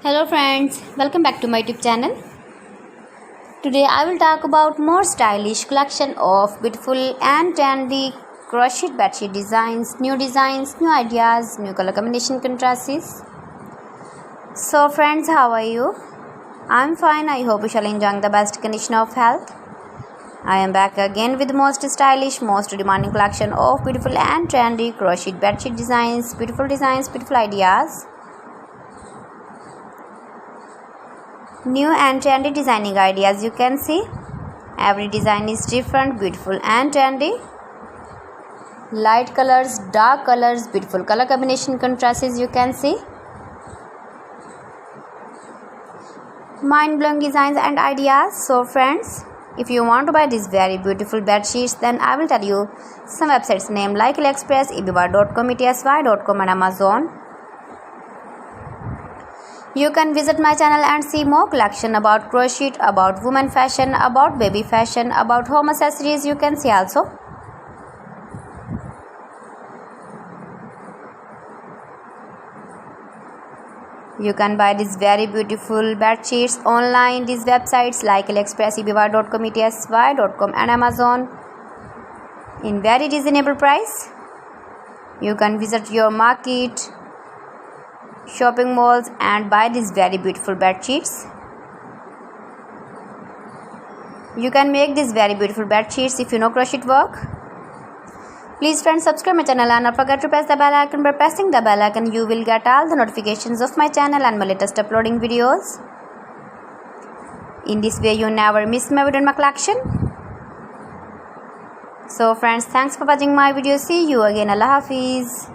Hello friends, welcome back to my YouTube channel. Today I will talk about more stylish collection of beautiful and trendy crochet bedsheet designs, new ideas, new color combination contrasts. So friends, how are you? I'm fine. I hope you shall enjoy the best condition of health. I am back again with most stylish, most demanding collection of beautiful and trendy crochet bedsheet designs, beautiful ideas. New and trendy designing ideas, you can see. Every design is different, beautiful and trendy. Light colors, dark colors, beautiful color combination contrasts, you can see. Mind-blowing designs and ideas. So friends, if you want to buy these very beautiful bed sheets, then I will tell you some websites named like AliExpress, eBay.com, etsy.com and Amazon. You can visit my channel and see more collection about crochet, about women fashion, about baby fashion, about home accessories, you can see also. You can buy these very beautiful bed sheets online, these websites like AliExpress, eBay.com, etsy.com and Amazon in very reasonable price. You can visit your market, shopping malls and buy these very beautiful bed sheets. You can make these very beautiful bed sheets if you know crochet work. Please friends, subscribe my channel and don't forget to press the bell icon. By pressing the bell icon you will get all the notifications of my channel and my latest uploading videos. In this way you never miss my video in my collection. So friends, thanks for watching my video. See you again. Allah Hafiz.